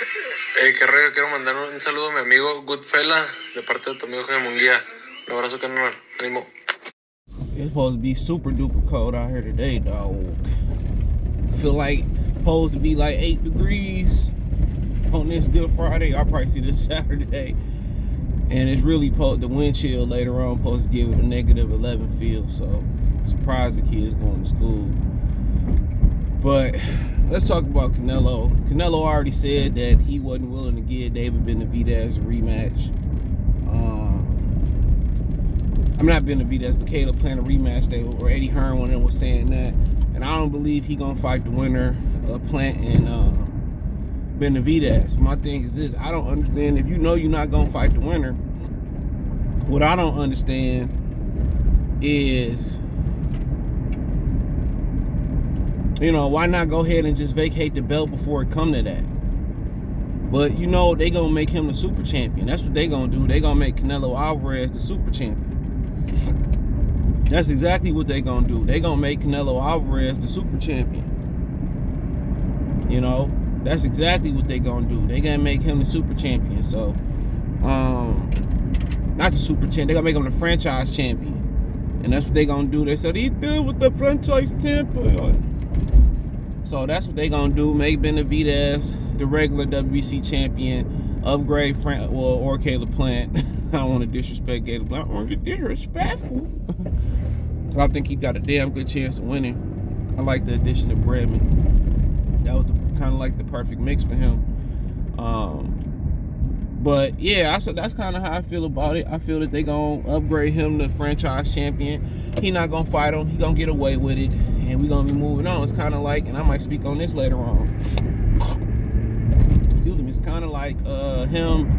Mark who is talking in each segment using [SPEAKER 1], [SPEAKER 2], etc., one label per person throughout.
[SPEAKER 1] Qué rollo, quiero mandar un saludo a mi amigo Goodfella de parte de tu amigo Jaime Munguía. Un abrazo, carnal. Ánimo.
[SPEAKER 2] It's supposed to be super duper cold out here today, dog. Feel like supposed to be like 8 degrees on this Good Friday. I'll probably see this Saturday. And it's really the wind chill later on supposed to give it a negative 11 feel. So surprised the kids going to school. But let's talk about Canelo. Canelo already said that he wasn't willing to give David Benavidez a rematch. I'm not Benavidez, but Caleb playing a rematch. Or Eddie Hearn, one of them was saying that. And I don't believe he gonna fight the winner of Plant and Benavidez. My thing is this: I don't understand. If you know you're not gonna fight the winner, what I don't understand is, why not go ahead and just vacate the belt before it come to that? But they gonna make him the super champion. That's what they gonna do. They gonna make Canelo Alvarez the super champion. That's exactly what they gonna do. They gonna make Canelo Alvarez the super champion. That's exactly what they gonna do. They gonna make him the super champion. So, not the super champion. They gonna make him the franchise champion. And that's what they gonna do. They said he did with the franchise champion. So that's what they gonna do. Make Benavidez the regular WBC champion. Upgrade or Caleb Plant. I don't want to disrespect Caleb Plant. I don't want to get disrespectful. I think he got a damn good chance of winning. I like the addition of Bredman. That was kind of like the perfect mix for him. But yeah, that's kind of how I feel about it. I feel that they gonna upgrade him to franchise champion. He not gonna fight him. He gonna get away with it, and we gonna be moving on. It's kind of like, and I might speak on this later on. Excuse me. It's kind of like him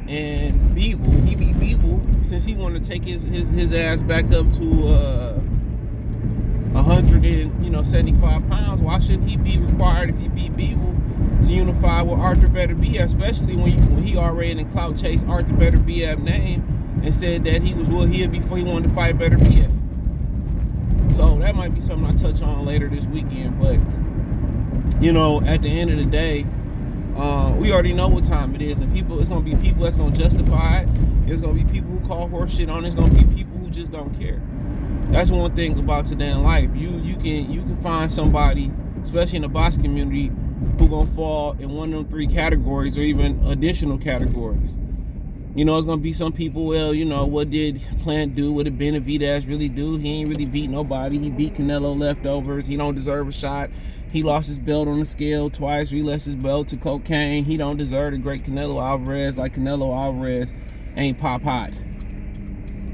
[SPEAKER 2] and Beevil. He beat Beevil since he wanted to take his ass back up to 175 pounds. Why shouldn't he be required, if he beat Beevil, to unify with Arthur Beterbiev, especially when he already in clout chased Arthur Beterbiev's name and said that he was he'd before he wanted to fight Beterbiev. So that might be something I touch on later this weekend. But at the end of the day, we already know what time it is, and it's gonna be people that's gonna justify it. There's gonna be people who call horse shit on it. There's gonna be people who just don't care. That's one thing about today in life. You can find somebody, especially in the boxing community, who gonna fall in one of them 3 categories or even additional categories. It's gonna be some people, well, what did Plant do? What did Benavidez really do? He ain't really beat nobody. He beat Canelo leftovers. He don't deserve a shot. He lost his belt on the scale twice. Lost his belt to cocaine. He don't deserve the great Canelo Alvarez. Like Canelo Alvarez ain't pop hot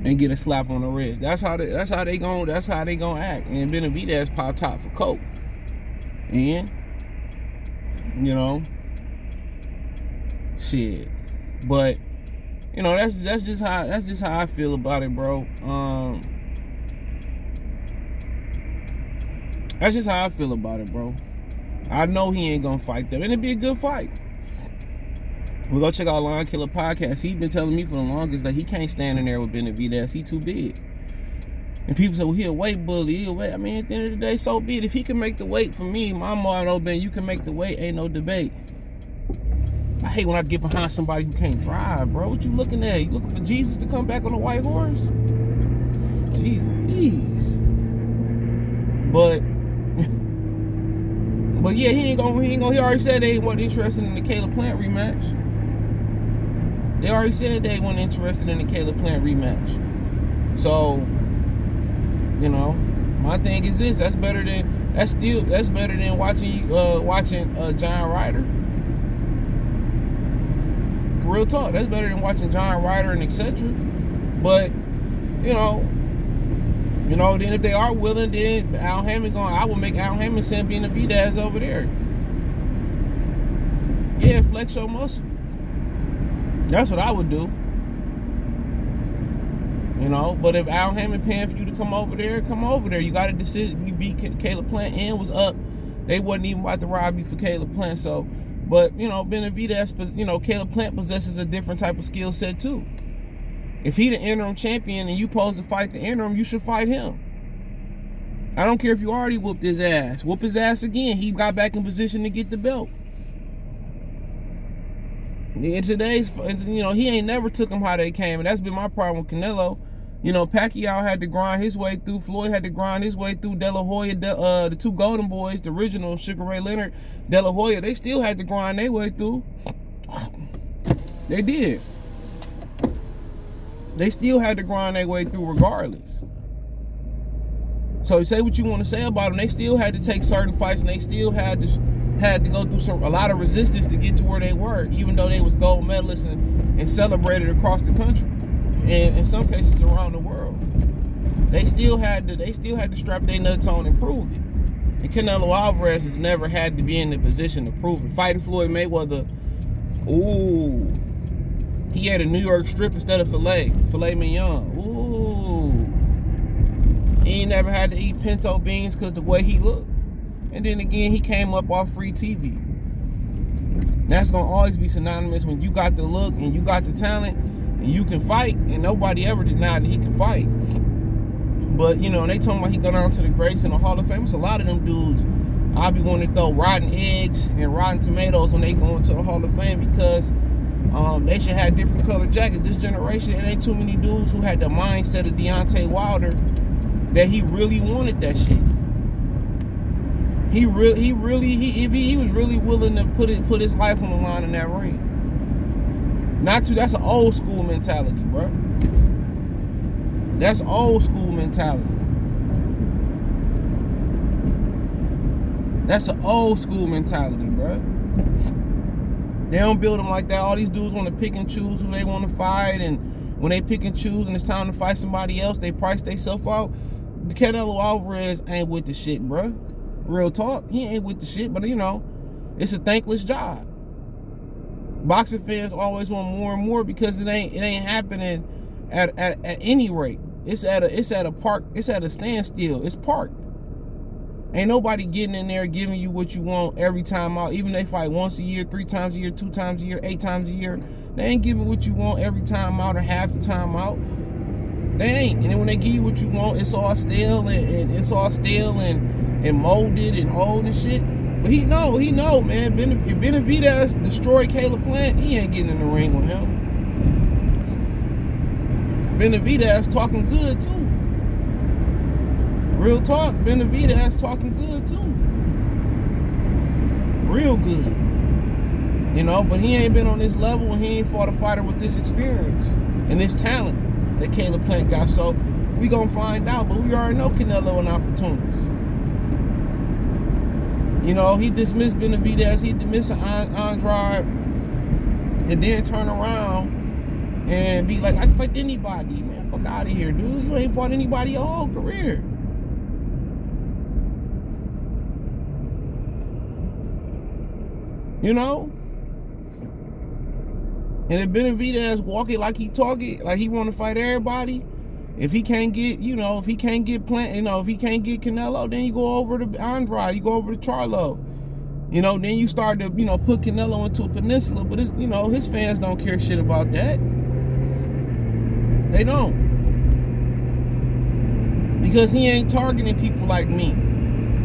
[SPEAKER 2] and get a slap on the wrist. That's how they gonna act. And Benavidez pop top for coke. And shit. But that's just how I feel about it, bro. That's just how I feel about it, bro. I know he ain't gonna fight them, and it'd be a good fight. We'll go check out Lion Killer Podcast. He's been telling me for the longest that he can't stand in there with Benavidez. He too big. And people say, well, he a weight bully. He a weight. I mean, at the end of the day, so be it. If he can make the weight for me, my motto been, you can make the weight, ain't no debate. I hate when I get behind somebody who can't drive, bro. What you looking at? You looking for Jesus to come back on a white horse? Jeez. But yeah, he already said they wasn't interested in the Caleb Plant rematch. They already said they weren't interested in the Caleb Plant rematch. So, my thing is this: that's better than watching John Ryder. Real talk, that's better than watching John Ryder and etc. But then if they are willing, then I will make Al Hammond send Benavidez over there. Yeah, flex your muscle. That's what I would do. But if Al Hammond paying for you to come over there, come over there. You got a decision. You beat Caleb Plant and was up. They wasn't even about to rob you for Caleb Plant. So, but Benavidez, Caleb Plant possesses a different type of skill set too. If he the interim champion and you supposed to fight the interim, you should fight him. I don't care if you already whooped his ass. Whoop his ass again. He got back in position to get the belt. In today's, he ain't never took them how they came, and that's been my problem with Canelo. Pacquiao had to grind his way through. Floyd had to grind his way through. De La Hoya, the two Golden Boys, the original Sugar Ray Leonard, De La Hoya, they still had to grind their way through. They did. They still had to grind their way through regardless. So say what you want to say about them, they still had to take certain fights, and they still had to go through a lot of resistance to get to where they were, even though they was gold medalists and celebrated across the country. And in some cases around the world, they still had to strap their nuts on and prove it. And Canelo Alvarez has never had to be in the position to prove it. Fighting Floyd Mayweather, he had a New York strip instead of filet mignon. He ain't never had to eat pinto beans because the way he looked. And then again, he came up off free TV. That's gonna always be synonymous when you got the look and you got the talent. And you can fight, and nobody ever denied that he can fight. But, they talking about he go down to the greats in the Hall of Fame. It's a lot of them dudes, I'll be wanting to throw rotten eggs and rotten tomatoes when they go into the Hall of Fame because they should have different colored jackets. This generation, it ain't too many dudes who had the mindset of Deontay Wilder that he really wanted that shit. He was really willing to put his life on the line in that ring. That's an old school mentality, bro. That's old school mentality. That's an old school mentality, bro. They don't build them like that. All these dudes want to pick and choose who they want to fight, and when they pick and choose and it's time to fight somebody else, they price themselves out. The Canelo Alvarez ain't with the shit, bro. Real talk, he ain't with the shit, but it's a thankless job. Boxing fans always want more and more because it ain't happening at any rate. It's at a park. It's at a standstill. It's parked. Ain't nobody getting in there giving you what you want every time out. Even they fight once a year, 3 times a year, 2 times a year, 8 times a year. They ain't giving what you want every time out or half the time out. They ain't. And then when they give you what you want, it's all stale and it's all stale and molded and old and shit. But he know, man. If Benavidez destroyed Caleb Plant, he ain't getting in the ring with him. Benavidez talking good too. Real talk, Benavidez talking good too. Real good. But he ain't been on this level and he ain't fought a fighter with this experience and this talent that Caleb Plant got. So we gonna find out, but we already know Canelo an opportunist. He dismissed Benavidez, he dismissed Andrade, and then turn around and be like, I can fight anybody, man. Fuck out of here, dude. You ain't fought anybody your whole career. And if Benavidez walking like he talking, like he want to fight everybody, if he can't get, if he can't get if he can't get Canelo, then you go over to Andrade, you go over to Charlo. Then you start to, put Canelo into a peninsula, but it's, his fans don't care shit about that. They don't. Because he ain't targeting people like me.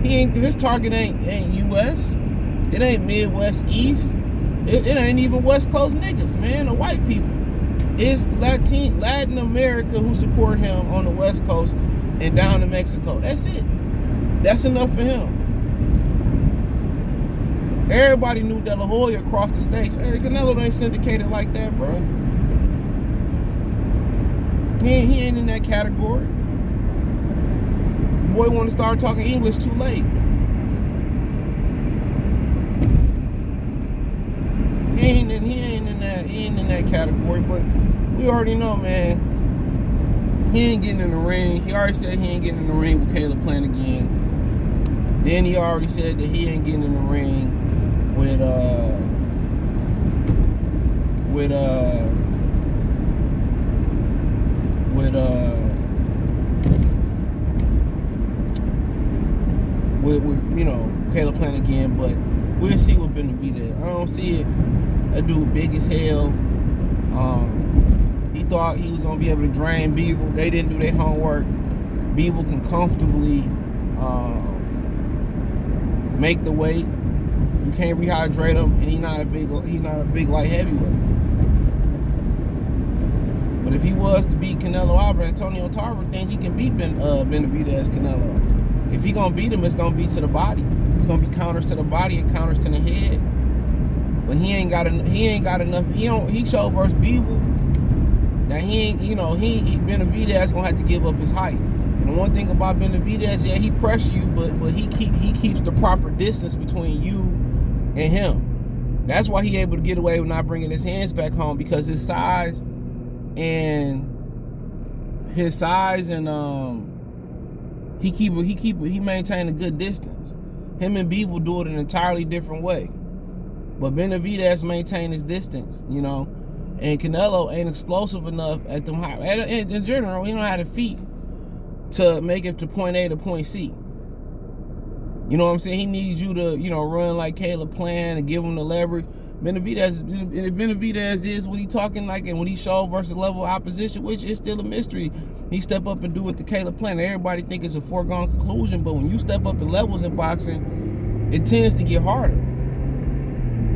[SPEAKER 2] His target ain't US. It ain't Midwest, East. It ain't even West Coast niggas, man, or white people. It's Latin America who support him on the West Coast and down to Mexico. That's it. That's enough for him. Everybody knew De La Hoya across the states. Canelo ain't syndicated like that, bro. He ain't in that category. Boy want to start talking English too late. He ain't in that category, but we already know, man. He ain't getting in the ring. He already said he ain't getting in the ring with Caleb Plant again. Then he already said that he ain't getting in the ring with Caleb Plant again, but we'll see what Benavidez. I don't see it. That dude big as hell. He thought he was gonna be able to drain Beaver. They didn't do their homework. Beaver can comfortably make the weight. You can't rehydrate him, and he's not a big light heavyweight. But if he was to beat Canelo Alvarez, Antonio Tarver think he can beat Benavidez Canelo. If he gonna beat him, it's gonna be to the body. It's gonna be counters to the body and counters to the head. But he ain't got enough. He showed versus Bivol that Benavidez gonna have to give up his height. And the one thing about Benavidez, yeah, he pressure you, but he keeps the proper distance between you and him. That's why he able to get away with not bringing his hands back home, because his size and he maintain a good distance. Him and Bivol do it an entirely different way. But Benavidez maintain his distance, you know. And Canelo ain't explosive enough at them high. In general, he don't have the feet to make it to point A to point C. You know what I'm saying? He needs you to, run like Caleb planned and give him the leverage. Benavidez is what he talking like, and what he showed versus level of opposition, which is still a mystery. He step up and do what the Caleb planned. Everybody think it's a foregone conclusion, but when you step up in levels in boxing, it tends to get harder.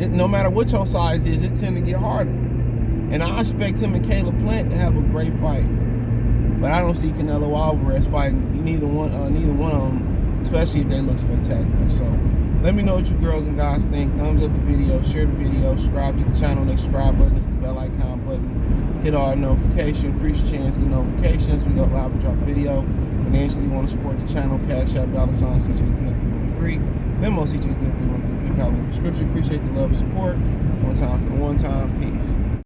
[SPEAKER 2] No matter what your size is, it tends to get harder. And I expect him and Caleb Plant to have a great fight, but I don't see Canelo Alvarez fighting neither one of them, especially if they look spectacular. So let me know what you girls and guys think. Thumbs up the video, share the video, subscribe to the channel. Next subscribe button is the bell icon button. Hit our notification, increase your chance to get notifications. We go live and drop video. Financially want to support the channel, Cash App, $CJ Good 313, Venmo CJ Good 313, PayPal in the description. Appreciate the love and support. One time for the one time. Peace.